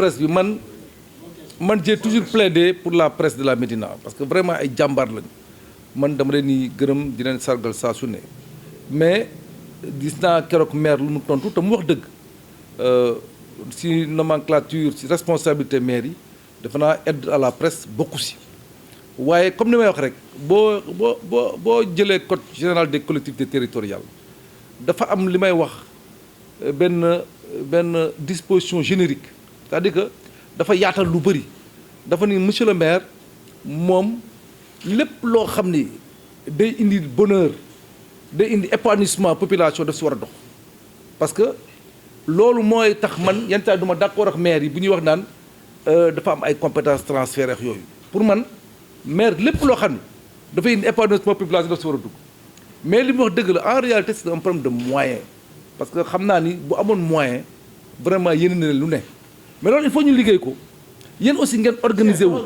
presse bi man j'ai toujours plaidé pour la presse de la Médina parce que vraiment ay jàmbaar lañu man dama leen di gërëm di leen sargal saa su ne mais gis naa keroog maire lu mu tontu te mu wax dëgg si nomenclature si responsabilité maire yi dafa naa aide à la presse bokku si waaye comme ni may wax rek boo jëlee code général des collectivités territoriales dafa am li may wax benn disposition générique c'est-à-dire que dafa yaatal lu bëri dafa ni monsieur le maire moom lépp loo xam ni day indi bonheur day indi épanouissement population daf si war a dox parce que loolu mooy tax man yenn saa du ma d'accord ak maire yi bu ñuy wax naan dafa am ay compétences transférées yooyu pour man maire lépp loo xam ne dafay indi épanouissement population daf si war a dugg mais li mu wax dëgg la en réalité c'est un problème de moyen parce que xam naa ni bu amoon moyen vraiment yéen na lu ne mais loolu il faut ñu liggéey ko yéen aussi ngeen organiser wu.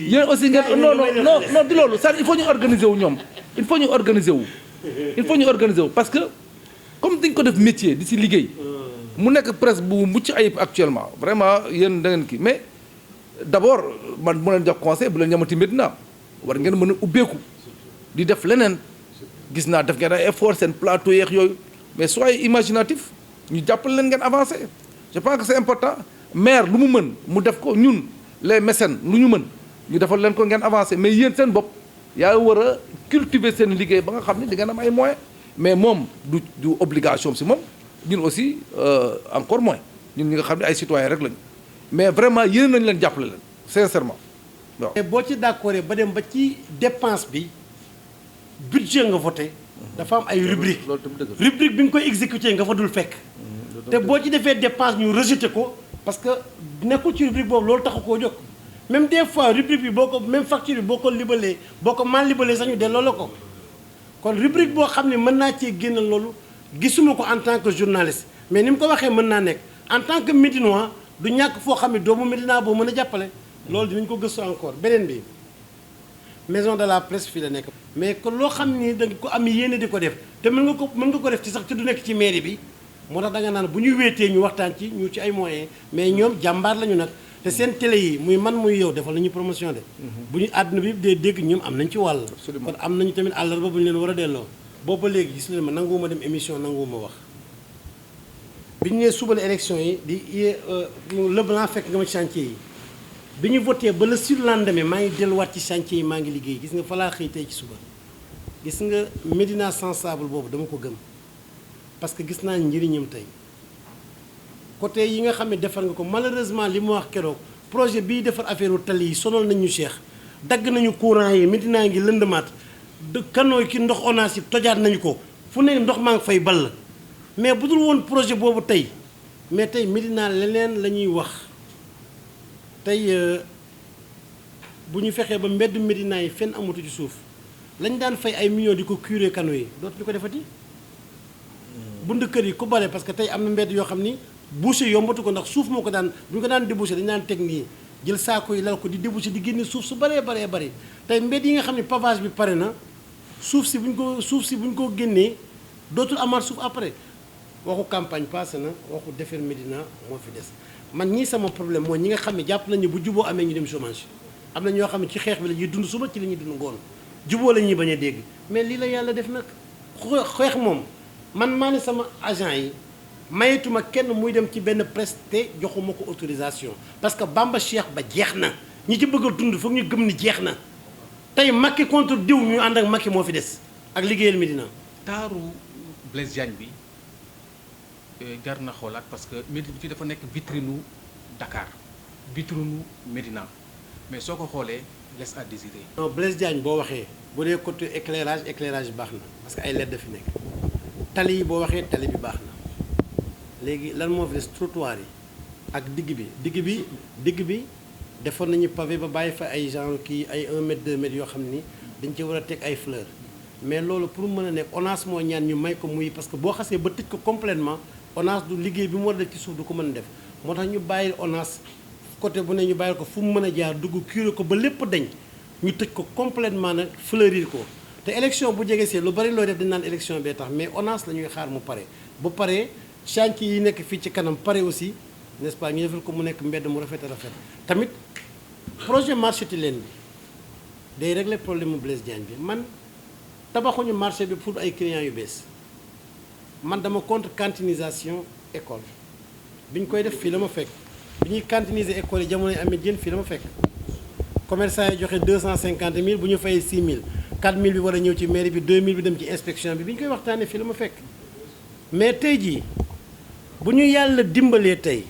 yéen aussi ngeen non di loolu ça il faut ñu organiser wu ñoom il faut ñu organiser wu parce que comme dañ ko def métier di si liggéey mu nekk presse bu mucc ayib actuellement vraiment yéen da ngeen kii mais d'abord man mu leen jox conseil bu leen ñamati Médina war ngeen mën a ubbeeku di def leneen gis naa def ngeen ay effort seen plateau yeex yooyu mais soyez imaginatif ñu jàppale leen ngeen avancer je pense que c'est important maire lu mu mën mu def ko ñun les mécènes lu ñu mën ñu defal leen ko ngeen avancer mais yéen seen bopp yaa war a cultiver seen liggéey ba nga xam ne di ngeen am ay moyens mais moom du obligation si moom ñun aussi encore moins ñun ñi nga xam ne ay citoyens rek lañu mais vraiment yéen nañ leen jàppale leen sincèrement waaw. boo ci d'accord ba dem ba ci dépense bi budget nga voté dafa am ay rubrique rubrique bi nga koy exécuter nga fa dul fekk te boo ci defee dépense ñu rejeté ko parce que nekkul ci rubrique boobu loolu taxu koo jóg même des fois rubrique bi boo ko même facture bi boo ko libalee boo ko mal libalee sax ñu delloo la ko kon rubrique boo xam ne mën naa cee génn loolu gisuma ko en tant que journaliste mais ni mu ko waxee mën naa nekk en tant que Médinois du ñàkk foo xam ne doomu Médina boo mën a jàppale loolu dinañ ko gëstu encore beneen bi maison de la presse fii la nekk mais que loo xam ni da nga ko am yéene di ko def te mën nga ko def ci sax te du nekk ci mairie bi moo tax da nga naan bu ñu wéetee ñu waxtaan ci ñu ci ay moyens mais ñoom jàmbaar lañu nag te seen télé yi muy man muy yow defal nañu promotion de bu ñu àdduna bi dee dégg ñoom am nañ ci wàll kon am nañu tamit àllarba bu ñu leen war a delloo boobu ba léegi gis leen ma nanguwuma dem émission nanguwuma wax bi ñu nee suba la élection yi di le blanc fekk nga ma chantier yi bi ñu voté ba le surlendemain maa ngi delluwaat ci chantier yi maa ngi liggéey gis nga fa laa xëy tey ci suba gis nga Médina sans sable boobu dama ko gëm parce que gis naa njëriñam tey côté yi nga xam ne defar nga ko malheureusement li mu wax keroog projet bii defar affaire tali yi sonal nañu Cheikh dagg nañu courant yi Médina ngi lëndamaat kanooy ki ndox ONAS yi tojaat nañu ko fu ne ndox maa ngi fay ball mais bu dul woon projet boobu tey mais tey Médina leneen la ñuy wax tey bu ñu fexee ba mbedd Médina yi fenn amatu ci suuf lañ daan fay ay millions di ko curé canaux yi dootuñu ko defati bund kër yi ku bare parce que tey am na mbedd yoo xam ni boucher yombatu ko ndax suuf moo ko daan bu ñu ko daan déboucher dañu daan teg nii jël saako yi lal ko di déboucher di génne suuf su baree bari tey mbedd yi nga xam ne pavage bi pare na suuf si bu ñu ko génnee dootul amaat suuf après waxu campagne passé na waxu defar Médina moo fi des man ñii sama problème mooy ñi nga xam ne jàpp nañu bu juboo amee ñu dem chômage am na ñoo xam ne ci xeex bi la ñuy dund suba ci la ñuy dund ngoon juboo la ñuy bañ a dégg mais lii la yàlla def nag xeex moom man maa ne sama agent yi mayetuma kenn muy dem ci benn presse te joxuma ko autorisation parce que Bamba Cheikh ba jeex na ñi ci bëgg a dund foog ñu gëm ni jeex na tey Macky contre diw ñu ànd ak Macky moo fi des ak liggéeyal Médina taaru Blaise Diagne bi jar na xoolaat parce que Médina fii dafa nekk vitrine Dakar vitrine Médina mais soo ko xoolee laisse à désirer. non Blaise Diagne boo waxee bu dee côté éclairage baax na parce que ay LED fi nekk tali yi boo waxee tali bi baax na léegi lan moo fi des trottoir yi ak digg bi defoon nañu pavé ba bàyyi fa ay genre kii ay 1 mètre 2 mètres yoo xam ni dañ ci war a teg ay fleurs mais loolu pour mën a nekk ONAS moo ñaan ñu may ko muy parce que boo xasee ba tëj ko complètement ONAS du liggéey bi mu war a def ci suuf du ko mën a def moo tax ñu bàyyi ONAS côté bu ne ñu bàyyi ko fu mu mën a jaar dugg curé ko ba lépp dañ ñu tëj ko complètement nag fleurir ko te élection bu jege see lu bari looy def dañ naan élection bee tax mais ONAS la ñuy xaar mu pare bu paree chantier yi nekk fii ci kanam pare aussi n'est-ce pas ñu defal ko mu nekk mbedd mu rafet a rafet tamit projet marché Tilène bi day régler problème mu Blaise Diagne bi man tabaxuñu marché bi pour ay clients yu bees man dama contre cantinisation école bi ñu koy def fii la ma fekk bi ñuy cantiniser école yi jamonoy amee jën fii la ma fekk commerçant yi joxe 250 000 bu ñu fayee 6 000 4 000 bi war a ñëw ci mairie bi 2 000 bi dem ci inspection bi ñu koy waxtaanee fii la ma fekk mais tey jii bu ñu yàlla dimbalee tey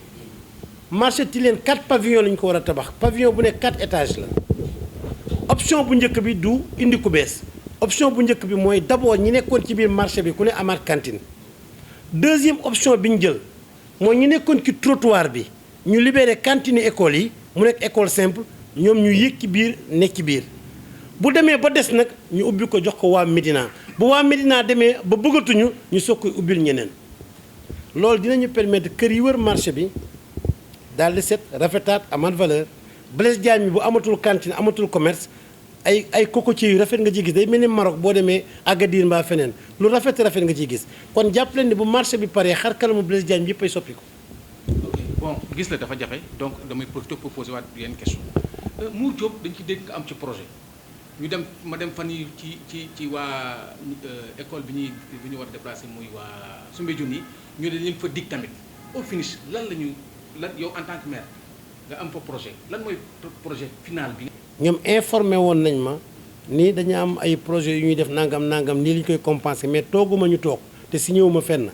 marché Tilène 4 pavillons lañu ko war a tabax pavillon bu nekk 4 étages la option bu njëkk bi du indi ku bees option bu njëkk bi mooy d'abord ñi nekkoon ci biir marché bi ku ne amaat cantine deuxième option bi ñu jël mooy ñi nekkoon ci trottoir bi ñu libéré cantine école yi mu nekk école simple ñoom ñu yéeg ci biir nekk ci biir bu demee ba des nag ñu ubbi ko jox ko waa Médina bu waa Médina demee ba bëggatuñu ñu soog koy ubbil ñeneen loolu dinañu permettre kër yi wër marché bi daal di set rafetaat amaat valeur Blaise Diagne bi bu amatul cantine amatul commerce ay cocotiers yu rafet nga ciy gis day mel ni Maroc boo demee Agadir mbaa feneen lu rafet nga ciy gis kon jàpp leen ni bu marché bi paree xar kanamu Blaise Diagne bi yëpp ay soppi ko. ok bon gis la dafa jafe donc damay proposé waat yenn question Mour Diop dañ ci dégg nga am ci projet ñu dem ma dem fan yi ci waa école bi ñu war a déplacé muy waa Soumbédioune yi ñu ne leen fa dig tamit au finish lan yow en tant que maire nga am fa projet lan mooy projet final bi. ñoom informé woon nañ ma ni dañu am ay projets yu ñuy def nangam nii li ñu koy compenser mais tooguma ñu toog te signé wu ma fenn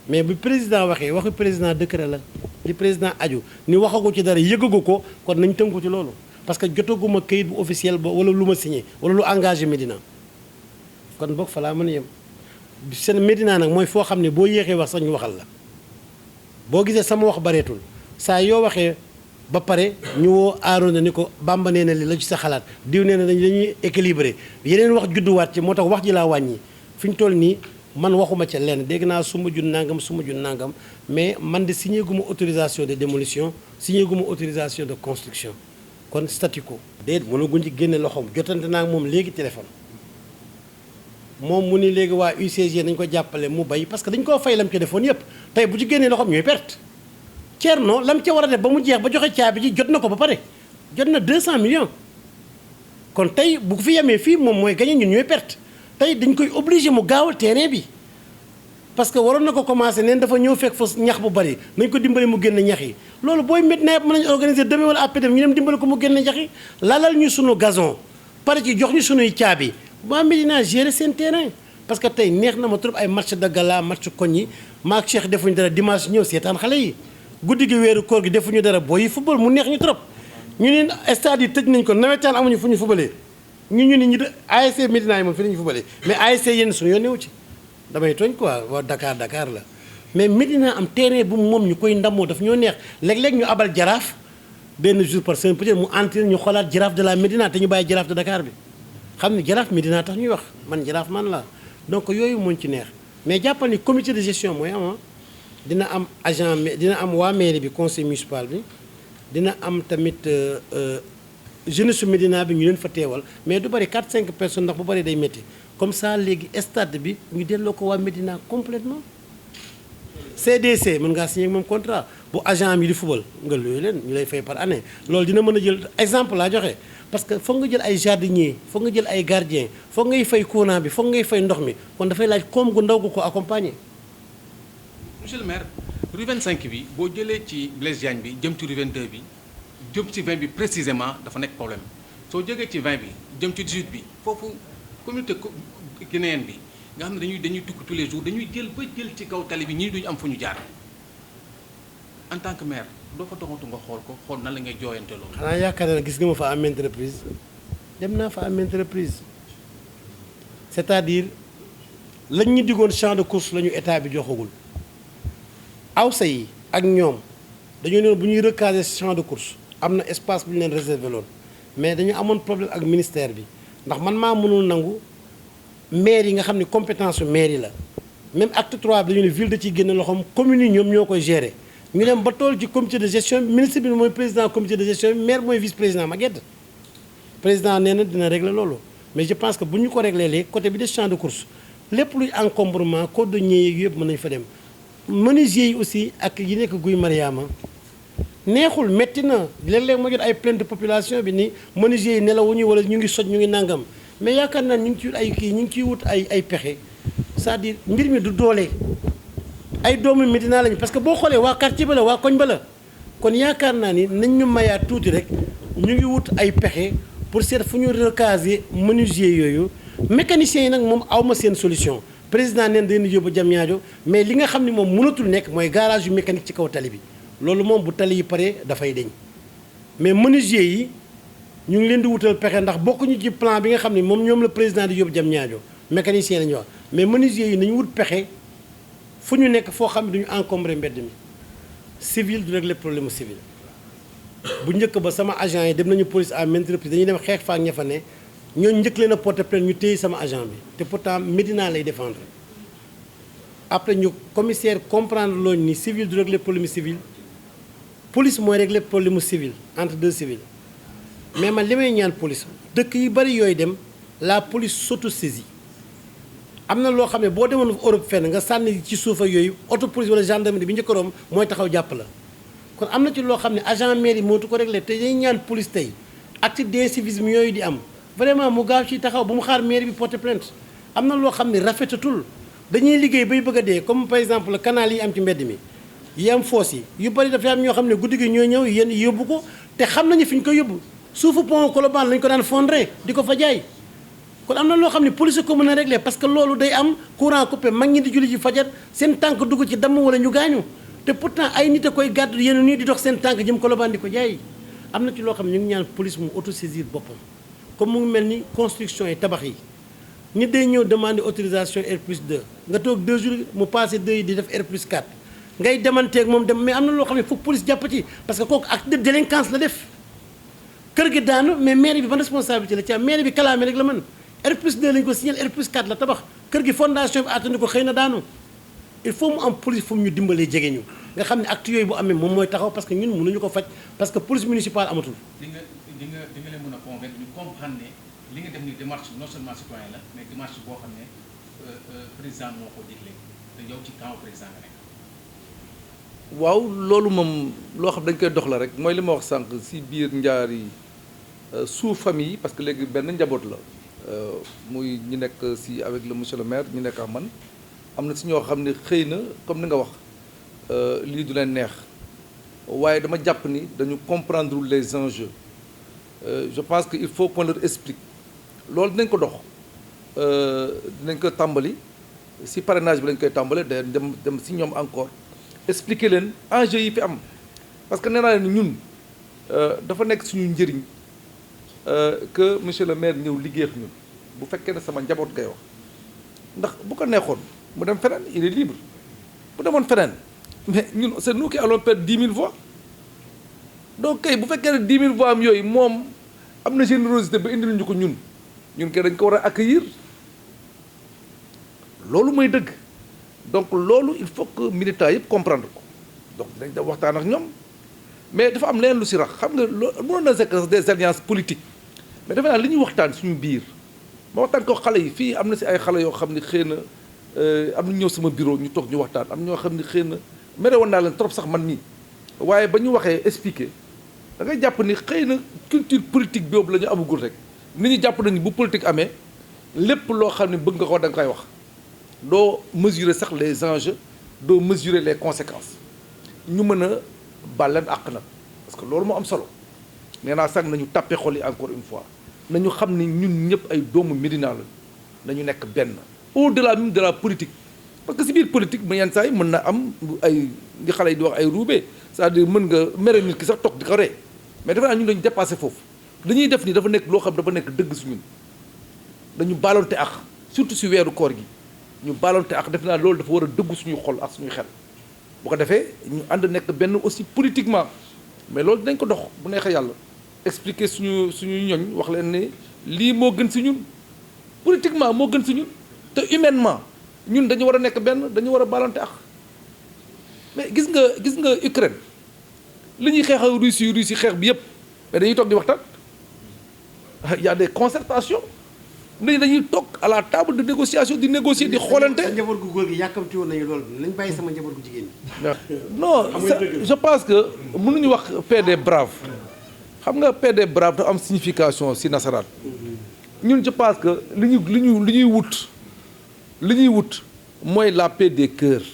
mais bi président waxee waxi président décret la li président aju ni waxagu ci dara yëgagu ko kon nañ tënku ci loolu parce que jotaguma kayit bu officiel ba wala lu ma signé wala lu engagé Médina kon boog fa laa mën a yem seen Médina nag mooy foo xam ne boo yéexee wax sax ñu waxal la boo gisee sama wax bareetul saa yoo waxee ba pare ñu woo Arona ni ko Bamba nee na li la ci sa xalaat diw nee na dañuy équilibré yeneen wax judduwaat ci moo tax wax ji laa wàññi fi ñu toll nii man waxuma ca lenn dégg naa suma jun nangam mais man de signé guma autorisation de démolition signé guma autorisation de construction kon statu quo déet mënaguñ ci génne loxoom jotante naa moom léegi téléphone moom mu ni léegi waa UCG nañ ko jàppale mu bay parce que dañ koo fay lam ca defoon yëpp tey bu ci génnee loxoom ñooy perte Thierno lam ca war a def ba mu jeex ba joxe caabi ji jot na ko ba pare jot na 200 millions kon tey bu fi yemee fii moom mooy gagné ñun ñooy perte tey dañ koy obligé mu gaawal terrain bi parce que waroon na ko commencé neen dafa ñëw fekk fa ñax bu bari nañ ko dimbali mu génn ñax yi loolu booy Médina yëpp mën nañu organiser demain wala après ñu dem dimbali ko mu génn ñax yi lalal ñu sunu gazon pare ci jox ñu sunuy caabi waa Médina gérer seen terrain parce que tey neex na ma trop ay match de gala match koñ yi maak Cheikh defuñu dara dimanche ñëw seetaan xale yi guddi gi weeru koor gi defuñu dara booy yi football mu neex ñu trop ñu ne stade yi tëj nañ ko nawetaan amuñu fu ñu footballee ñu ni ñu ASC Médina yi moom fi la ñu footballee mais ASC yenn suñu yoon newu ci damay tooñ quoi waa Dakar la mais Médina am terrain bu moom ñu koy ndamoo daf ñoo neex léeg-léeg ñu abal jaraaf benn jour par semaine peut-être mu entraîne ñu xoolaat jaraaf de la Médina te ñu bàyyi jaraaf de Dakar bi xam ne jaraaf Médina tax ñuy wax man jaraaf man la donc yooyu mooñ ci neex mais jàppal ni comité de gestion mooy am dina am agent dina am waa mairie bi conseil municipal bi dina am tamit jeunesse su Médina bi ñu leen fa teewal mais du bëri 4-5 personnes ndax bu bëri day métti comme ça léegi stade bi ñu delloo ko waa Médina complètement CDC mën ngaa signé ak moom contrat bu agent am yi di fubal nga luy leen ñu lay fay par année loolu dina mën a jël exemple laa joxe parce que foog nga jël ay jardinier foog nga jël ay gardien foog ngay fay courant bi foog ngay fay ndox mi kon dafay laaj koom gu ndaw gu ko accompagner. monsieur le maire rue 25 bi boo jëlee ci Blaise Diagne bi jëm ci rue 22 bi jëm ci 20 bi précisément dafa nekk problème soo jógee ci 20 bi jëm ci 18 bi foofu communauté guinéenne bi nga xam ne dañuy tukki tous les jours dañuy jël ci kaw tali bi ñii duñu am fu ñu jaar en tant que maire doo fa doxantu nga xool nan la ngay jooyante loolu. xanaa yaakaar naa gis nga ma fa am maintes reprises dem naa fa am maintes reprises c'est-à-dire lañ ñu diggoon champ de course la ñu état bi joxagul. awsa yi ak ñoom dañoo ne bu ñuy recaser champ de course am na espace bu ñu leen réservé loon mais dañu amoon problème ak ministère bi ndax man maa mënul nangu maire yi nga xam ne compétence su maire yi la même acte 3 bi dañu ne ville da ciy génne loxoom communes yi ñoom ñoo koy gérer ñu dem ba tool ci comité de gestion bi ministre bi mooy président comité de gestion bi maire mooy vice président Maguette président nee na dina régler loolu mais je pense que bu ñu ko réglé léegi côté bi des champs de course lépp luy encombrement cordonnier yeeg yëpp mën nañu fa dem menuisier yi aussi ak yi nekk Guy Mariama neexul metti na léeg-léeg ma jot ay plainte de population bi ni menuisier yi nelawuñu wala ñu ngi soj ñu ngi nangam mais yaakaar naa ñu ngi ci wut ay kii ñu ngi ciy wut ay pexe c'est-à-dire mbir mi du doole ay doomu Médina lañu parce que boo xoolee waa quartier ba la waa koñ ba la kon yaakaar naa ni nañ ñu mayaat tuuti rek ñu ngi wut ay pexe pour seet fu ñu recaser menuisier yooyu mécaniciens yi nag moom awma seen solution président neen dañu yóbbu Diamniadio mais li nga xam ne moom mënatul nekk mooy garage yu mécanique ci kaw tali bi loolu moom bu tali yi paree dafay deñ mais menuisier yi ñu ngi leen di wutal pexe ndax bokkuñu ci plan bi nga xam ne moom ñoom la président di yóbbu Diamniadio mécanicien la ñu wax mais menuisier yi nañu wut pexe fu ñu nekk foo xam ne duñu encombré mbedd mi civil du régler problème civil bu njëkk ba sama agent yi dem nañu police à maintes reprises dañuy dem xeex fa ak ña fa ne ñooñu njëkk leen a porter plainte ñu téye sama agent bi te pourtant Médina lay défendre après ñu commissaire comprendre loolu ni civil du régler problème civil police mooy régler problème civil entre deux civils mais man li may ñaan police dëkk yu bari yooyu dem la police s'autosaisit am na loo xam ne boo demoon Europe fenn nga sànni ci suuf ak yooyu auto police wala gendarmerie bi njëkk a romb mooy taxaw jàpp la kon am na ci loo xam ne agent mairie mootu ko régler te dañuy ñaan police tey acte d'incivisme yooyu di am vraiment mu gaaw ci taxaw bu mu xaar mairie bi porter plainte am na loo xam ne rafetatul dañuy liggéey bay bëgg a dee comme par exemple canal yi am ci mbedd mi yi am fosse yi yu bari dafay am ñoo xam ne guddi gi ñoo ñëw yéen yóbbu ko te xam nañu fi ñu ko yóbbu suufu pont Colobane lañ ko daan fondre di ko fa jaay kon am na loo xam ne police ko mën a régler parce que loolu day am courant coupé mag ñi di julli ci fajar seen tànk dugg ci damm wala ñu gaañu te pourtant ay nit a koy gàddu yéen nii di dox seen tànk jëm Colobane di ko jaay am na ci loo xam ne ñu ngi ñaan police mu autosaisir boppam comme mu ngi mel ni construction yi tabax yi nit day ñëw demander autorisation R+2 nga toog 2 jours mu passé 2 yi di def R+4 ngay demanteeg moom dem mais am na loo xam ne foog police jàpp ci parce que kooku acte de délinquance la def kër gi daanu mais maire bi ban responsabilité la ci am maire bi kalaame rek la mën R+2 lañ ko signal R+4 la tabax kër gi fondation bi attandi ko xëy na daanu il faut mu am police fu mu ñu dimbalee jege ñu nga xam ne acte yooyu bu amee moom mooy taxaw parce que ñun mënuñu ko faj parce que police municipale amatul. di nga leen mën a convaincre ñu comprendre ne li nga def ni démarche non seulement citoyen la mais démarche boo xam ne président moo ko digle te yow ci camp président nga nekk. waaw loolu moom loo xam dañ koy dox la rek mooy li ma wax sànq si biir njaari sous-famille parce que léegi benn njaboot la muy ñu nekk si avec le monsieur le maire ñu nekk ak man am na si ñoo xam ne xëy na comme ni nga wax lii du leen neex waaye dama jàpp ni dañu comprendre les enjeux je pense que il faut qu'on leur explique loolu dinañ ko dox dinañ ko tàmbali si parrainage bi lañ koy tàmbale da dem si ñoom encore expliquer leen enjeux yi fi am parce que nee naa leen ñun dafa nekk suñu njëriñ que monsieur le maire ñëw liggéey ak ñun bu fekkee ne sama njaboot ngay wax ndax bu ko neexoon mu dem feneen il est libre bu demoon feneen mais ñun c'est nous qui allons perdre 10 000 voix donc kay bu fekkee ne 10 000 voix am yooyu moom am na générosité ba indil ñu ko ñun kay dañ ko war a accueillir loolu mooy dëgg donc loolu il faut que militants yëpp comprendre ko donc dinañ dem waxtaan ak ñoom mais dafa am leen lu si rax xam nga loolu mënoon na nekk des alliances politiques mais dafa naa li ñuy waxtaan suñu biir ma waxtaan ko xale yi fii am na si ay xale yoo xam ne xëy na am na ñëw sama bureau ñu toog ñu waxtaan am ñoo xam ne xëy na mere woon naa leen trop sax man mii waaye ba ñu waxee expliquer da ngay jàpp ni xëy na culture politique boobu la ñu amagul rek nit ñi jàpp nañu bu politique amee lépp loo xam ne bëgg nga ko da nga koy wax doo mesurer sax les enjeux doo mesurer les conséquences ñu mën a baal leen àq nag parce que loolu moo am solo nee naa sax nañu tàppe xol yi encore une fois nañu xam ni ñun ñëpp ay doomu Médina la nañu nekk benn au-delà même de la politique parce que si biir politique ma yenn saa yi mën na am ay li xale yi di wax ay roubé c'est-à-dire mën nga mere nit ki sax toog di ko ree mais dafa naa ñun dañu dépassé foofu dañuy def ni dafa nekk loo xam dafa nekk dëgg si ñun dañu baalonte ak surtout si weeru koor gi ñu baalonte ak def naa loolu dafa war a dëggu suñuy xol ak suñuy xel bu ko defee ñu ànd nekk benn aussi politiquement mais loolu dinañ ko dox bu neexee yàlla expliquer suñu ñoñ wax leen ne lii moo gën si ñun politiquement moo gën si ñun te humainement ñun dañu war a nekk benn dañu war a baalonte ak mais gis nga Ukraine li ñuy xeex ak Russie xeex bi yëpp mais dañuy toog di waxtaan y a des concertations nit dañuy toog à la table de négociation di négocier di xoolante. sa njaboot gu góor gi yàkkamti woon nañu loolu nañ bàyyi sama njaboot gu jigéen ñi. non je pense que mënuñu wax PD brave xam nga PD brave dafa am signification si nasaraan ñun je pense que li ñuy wut mooy la paix des cœurs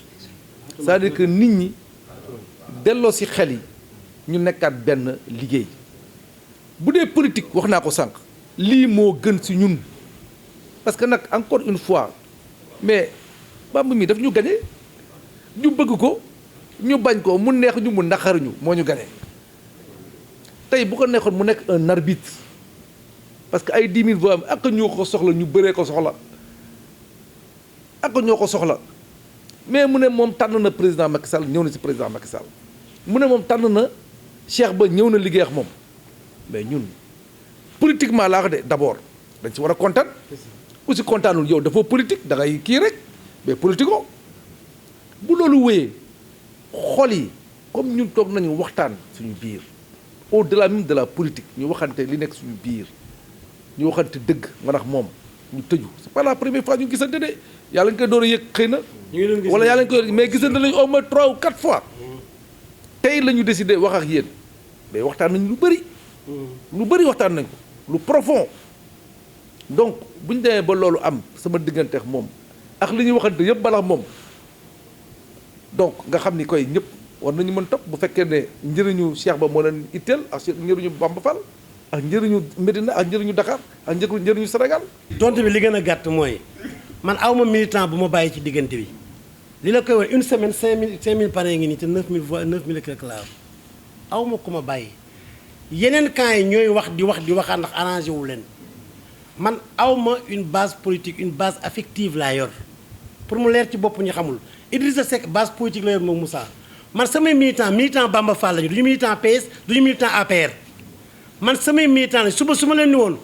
c'est-à-dire que nit ñi delloo si xel yi ñu nekkaat benn liggéey bu dee politique wax naa ko sànq lii moo gën si ñun parce que nag encore une fois mais Bamba mi daf ñu gañe ñu bëgg ko ñu bañ ko mu neex ñu mu naqaruñu moo ñu gañe tey bu ko neexoon mu nekk un arbitre parce que ay 10 000 voix am ak ñoo ko soxla ñu bëree ko soxla ak ñoo ko soxla mais mu ne moom tànn na président Macky Sall ñëw na si président Macky Sall mu ne moom tànn na Cheikh Ba ñëw na liggéey ak moom mais ñun politiquement laa ko de d'abord dañ si war a kontaan ku si kontaanul yow dafa politique da ngay kii rek mais politique ko bu loolu wéyee xol yi comme ñun toog nañu waxtaan suñu biir au-delà même de la politique ñu waxante li nekk suñu biir ñu waxante dëgg nga ndax moom ñu tëju c'est pas la première fois ñu gisante de yàlla ñu koy door a yëg xëy na wala yàlla ñu koy mais gisante nañu au moins 3 ou 4 fois tey la ñu décidé wax ak yéen mais waxtaan nañu lu bëri waxtaan nañ ko lu profond donc bu ñu demee ba loolu am sama diggante ak moom ak li ñuy waxante yëpp balax moom donc nga xam ni koy ñëpp war nañu mën topp bu fekkee ne njëriñu Cheikh Ba moo leen itteel ak njëriñu Bamba Fall ak njëriñu Médina ak njëriñu Dakar ak njëriñu Sénégal. tontu bi li gën a gàtt mooy man awma militant bu ma bàyyi ci diggante bi li la koy wax une semaine 5000 parrain ngi nii te 9000 voix 9000 ak quelque la awma ku ma bàyyi yeneen camps yi ñooy wax di waxaat ndax arrangé wu leen man awma une base politique une base affective laa yor pour mu leer ci bopp ñu xamul Idrissa Seck base politique la yor moom Moussa man samay militant Bamba Fall lañu du ñu militant PS du ñu militant APR man samay militant la suba su ma leen ni woon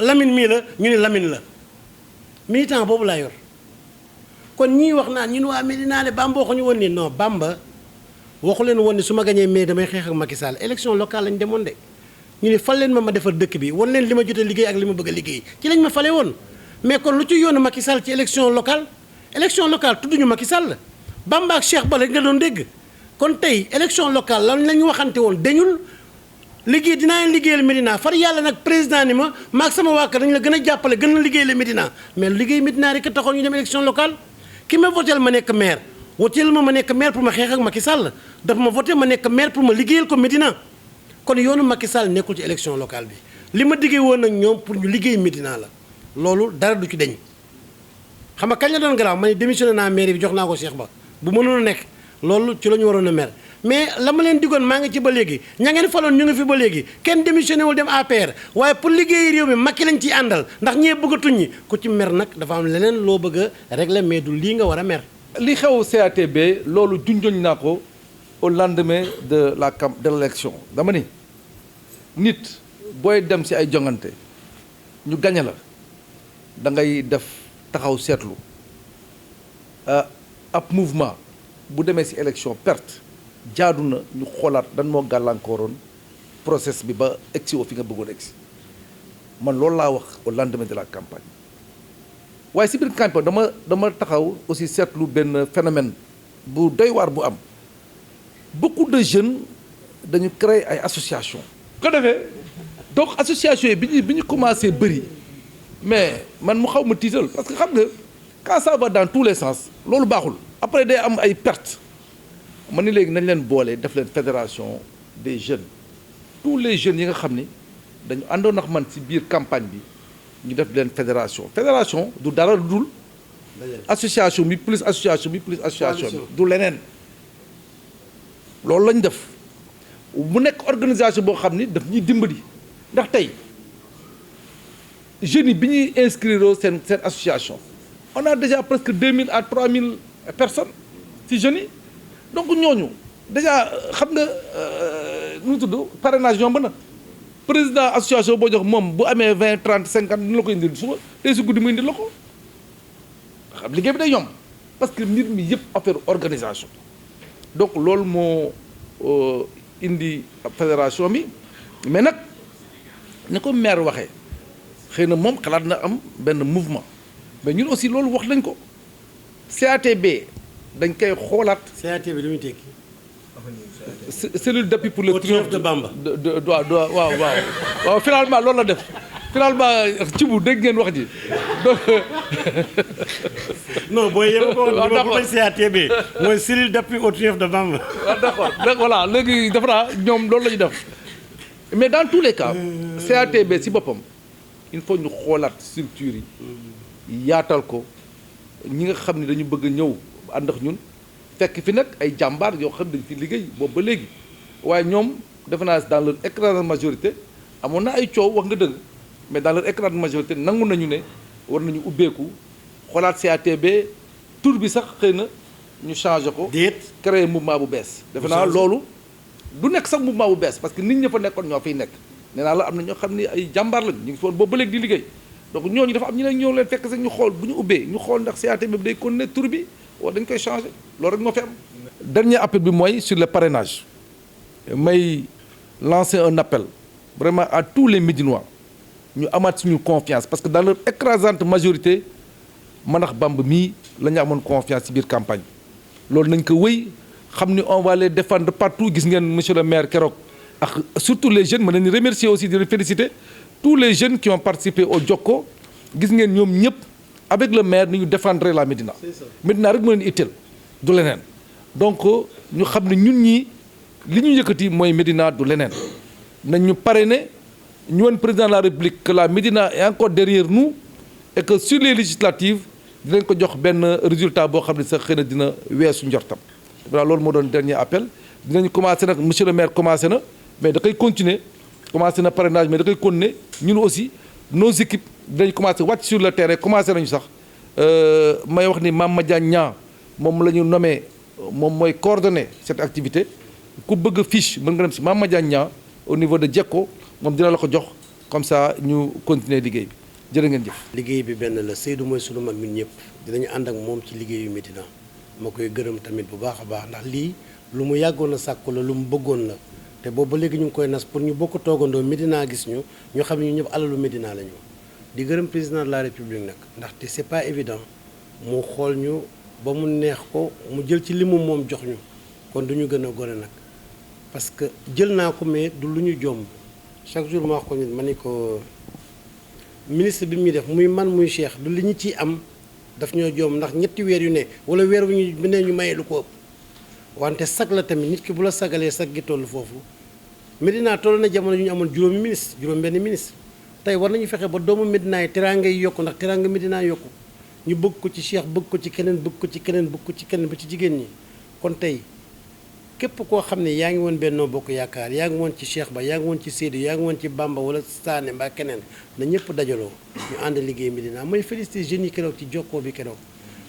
Lamine mii la ñu ne Lamine la militant boobu laa yor kon ñii wax naan ñun waa Médina ne Bamba waxuñu woon ni non Bamba waxu leen woon ni su ma gañee mais damay xeex ak Macky Sall élection locale lañ demoon de ñu ne fal leen ma defar dëkk bi wan leen li ma jot a liggéey ak li ma bëgg a liggéey ci lañ ma fale woon mais kon lu ci yoonu Macky Sall ci élection locale tudduñu Macky Sall Bamba ak Cheikh Ba lañ nga doon dégg kon tey élection locale lan la ñu waxante woon dañul liggéey dinaa leen liggéeyal Médina far yàlla nag président ni ma maag sama waa kër dañu la gën a jàppale gën a liggéeyal Médina mais liggéey Médina rek a taxoon ñu dem élection locale ki ma votel ma nekk maire woteel ma nekk maire pour ma xeex ak Macky Sall dafa ma voté ma nekk maire pour ma liggéeyal ko Médina kon yoonu Macky Sall nekkul ci élection locale bi li ma diggee woon nag ñoom pour ñu liggéey Médina la loolu dara du ci deñ xam nga kañ la doon garaaw ma ne démissionné naa maire bi jox naa ko Cheikh Ba bu mënoon a nekk loolu ci la ñu waroon a mer mais la ma leen diggoon maa ngi ci ba léegi ña ngeen faloon ñu ngi fi ba léegi kenn démissionné wul dem APR waaye pour liggéey réew mi Macky lañ ciy àndal ndax ñee bëgg a tuñ ñi ku ci mer nag dafa am leneen loo bëgg a régler mais du lii nga war a mer. li xew CATB loolu junjoñ naa ko au lendemain de l'élection dama ni nit booy dem ci ay jongante ñu gañe la da ngay def taxaw seetlu ab mouvement bu demee ci élection perte jaadu na ñu xoolaat dan moo gàllankooroon process bi ba egsi fi nga bëggoon egsi man loolu laa wax au lendemain de la campagne waaye ci biir campagne dama taxaw aussi seetlu benn phénomène bu doy waar bu am beaucoup de jeunes dañu créer ay association ko defee donc association yi bi ñu commencé bëri mais man mu xaw ma tiital parce que xam nga quand ça va dans tous les sens loolu baaxul après day am ay pertes man ni léegi nañ leen boole def leen fédération des jeunes tous les jeunes yi nga xam ni dañu àndoon ak man ci biir campagne bi ñu def leen fédération du dara dul association bi plus association bi du leneen loolu lañ def mu nekk organisation boo xam ni daf ñuy dimbali ndax tey jeunes yi bi ñuy inscrire seen association on a déjà presque 2000 à 3000 personnes ci jeunes yi donc ñooñu déjà xam nga nu mu tudd parrainage yomb na président association boo jox moom bu amee 20 30 50 ñu la ko indil suba tey su guddi mu indil la ko xam liggéey bi day yomb parce que mbir mi yëpp affaire organisation donc loolu moo indi fédération bi mais nag ni ko maire waxee xëy na moom xalaat na am benn mouvement mais ñun aussi loolu wax nañ ko CATB dañ koy xoolaat. CATB lu muy tekki. cellule d'appui pour le triomphe de Bamba. waaw finalement loolu la def finalement ci bu dégg ngeen wax ji donc. non booy yëpp ko wax CATB mooy cellule d'appui au triomphe de Bamba. waaw d'accord voilà léegi dafa naa ñoom loolu la ñu def mais dans tous les cas CATB si boppam il faut ñu xoolaat structure yi yaatal ko ñi nga xam ne dañu bëgg a ñëw ànd ak ñun fekk fi nag ay jàmbaar yoo xam dañ fi liggéey boobu ba léegi waaye ñoom defe naa dans leur écrasante majorité amoon na ay coow wax nga dëgg mais dans leur écrasante majorité nangu nañu ne war nañu ubbeeku xoolaat CATB tur bi sax xëy na ñu changé ko. créer mouvement bu bees. defe naa loolu du nekk sax mouvement bu bees parce que nit ñi fa nekkoon ñoo fiy nekk nee naa la am na ñoo xam ne ay jàmbaar lañu ñu ngi fi woon boobu ba léegi di liggéey donc ñooñu dafa am ñu ne ñoo leen fekk sax ñu xool bu ñu ubbee ñu xool ndax CATB bi day continuer tur bi wala dañ koy changé loolu rek moo fi am. dernier appel bi mooy sur le parrainage may lancer un appel vraiment à tous les Médinois ñu amaat suñu confiance parce que dans leur écrasante majorité Manax Bamba mii la ñu amoon confiance ci biir campagne loolu nañ ko wëy xam ni on va les défendre partout gis ngeen monsieur le maire keroog ak surtout les jeunes mën nañu remercier aussi di féliciter tous les jeunes qui ont participé au Jokko gis ngeen ñoom ñëpp avec le maire ni ñu défendre la Médina. Médina rek moo leen itteel du leneen donc ñu xam ne ñun ñii li ñu yëkkati mooy Médina du leneen nañ ñu parrainer ñu woon président de la République que la Médina est encore derrière nous et que sur les législatives dinañ ko jox benn résultat boo xam ne sax xëy na dina weesu njortam. voilà loolu moo doon dernier appel dinañ commencé nag monsieur le maire commencé na mais da koy continuer commencé na parrainage mais da koy continuer ñun aussi nos équipes dinañ commencé wàcc sur le terrain commencé nañu sax may wax ni Mame Madiagne Niang moom la ñu nommé moom mooy coordonner cette activité ku bëgg fiche mën nga dem si Mame Madiagne Niang au niveau de Jekko moom dina la ko jox comme ça ñu continuer liggéey bi jërë ngeen jëf. liggéey bi benn la Seydou mooy sunu mag ñun ñëpp dinañu ànd ak moom ci liggéeyu Médina ma koy gërëm tamit bu baax a baax ndax lii lu mu yàggoon a sàkku la lu mu bëggoon la te boobu ba léegi ñu ngi koy nas pour ñu bokk toogandoo Médina gis ñu xam ne ñu ñëpp alalu Médina la ñu di gërëm président de la République nag ndaxte c'est pas évident mu xool ñu ba mu neex ko mu jël ci li mu moom jox ñu kon du ñu gën a gore nag parce que jël naa ko mais du lu ñu jomb chaque jour ma wax ko nit ma ni ko ministre bi muy def muy man muy Cheikh du li ñu ciy am daf ñoo joom ndax ñetti weer yu ne wala weer wu ñu ne ñu mayee lu ko ëpp wante sag la tamit nit ki bu la sagalee sag gi toll foofu Médina toll na jamono yu ñu amoon juróomi ministre juróom benn ministre tey war nañu fexe ba doomu Médina yi teraanga yi yokku ndax teraanga Médina yokku ñu bëgg ko ci Cheikh bëgg ko ci keneen bëgg ko ci keneen bëgg ko ci keneen ba ci jigéen ñi kon tey képp koo xam ne yaa ngi woon Benno Bokk Yaakaar yaa ngi woon ci Cheikh Ba yaa ngi woon ci Seydou yaa ngi woon ci Bamba wala Sané mbaa keneen na ñëpp dajaloo ñu ànd liggéey Médina mooy féliciter jeunes yi keroog ci jokkoo bi keroog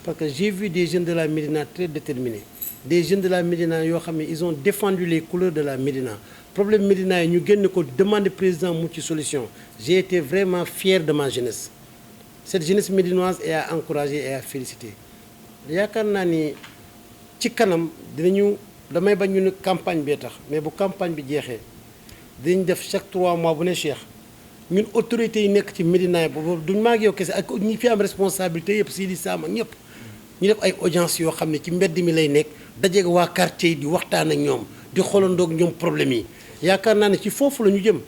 parce que j'ai vu des jeunes de la Médina très déterminés des jeunes de la Médina yoo xam ne ils ont défendu les couleurs de la Médina problème Médina yi ñu génn ko demander président mu ci solution j'ai été vraiment fier de ma jeunesse cette jeunesse médinoise est à encourager et à féliciter yaakaar naa ni ci kanam dinañu damay bañ ñu ne campagne bee tax mais bu campagne bi jeexee dinañ def chaque 3 mois bu ne Cheikh ñun autorités yi nekk ci Médina yi boobu duñ maag yow kese ak ñi fi am responsabilité yëpp Sidi Sam ak ñëpp ñu def ay audience yoo xam ne ci mbedd mi lay nekk dajeeg waa quartier yi di waxtaan ak ñoom di xoolandoog ñoom problème yi yaakaar naa ne ci foofu la ñu jëm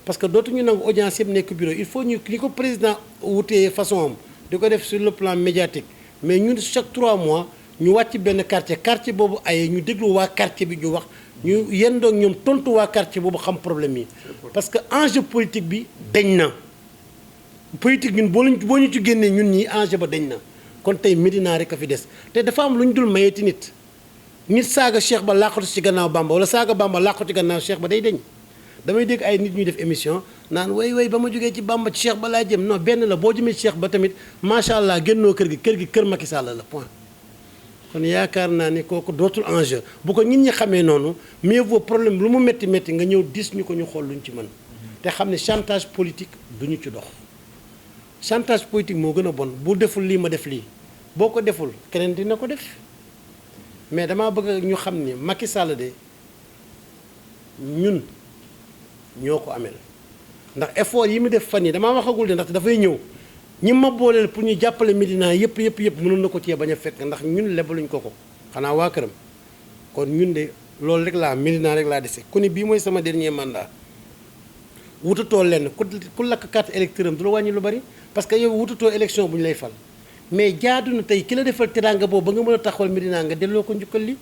parce que dootuñu nangu audience yëpp nekk bureau il faut ñu ni ko président wutee façon am di ko def sur le plan médiatique mais ñun chaque 3 mois ñu wàcc benn quartier boobu ay ñu déglu waa quartier bi ñu wax ñu yendoog ñoom tontu waa quartier boobu xam problème yi parce que enjeu politique bi dañ na politique ñun boo ñu ci génnee ñun ñii enjeu ba dañ na kon tey Médina rek a fi des te dafa am lu ñu dul mayeeti nit saaga Cheikh Ba làqatu ci gannaaw Bamba wala saaga Bamba làqatu ci gannaaw Cheikh Ba day deñ damay dégg ay nit ñuy def émission naan way ba ma jógee ci Bamba ci Cheikh Ba laa jëm non benn la boo jëmee ci Cheikh Ba tamit macha allah génnoo kër gi kër Macky Sall la point kon yaakaar naa ni kooku dootul enjeu bu ko nit ñi xamee noonu mieux vaut problème lu mu métti métti nga ñëw dis ñu ko ñu xool luñ ci mën te xam ne chantage politique duñu ci dox chantage politique moo gën a bon bu deful lii ma def lii boo ko deful keneen dina ko def mais damaa bëgg ñu xam ni Macky Sall de ñun ñoo ko amel ndax effort yi mu def fan yi damaa waxagul de ndaxte dafay ñëw ñi ma booleel pour ñu jàppale Médina yëpp mënoon na ko cee bañ a fekk ndax ñun lebaluñ ko xanaa waa këram kon ñun de loolu rek laa Médina rek laa dese ku ni bii mooy sama dernier mandat wutatoo lenn ku lakk carte électeur am du la wàññi lu bari parce que yow wutatoo élection bu ñu lay fal mais jaadu na tey ki la defal teraanga boobu ba nga mën a taxawal Médina nga delloo ko njukkal li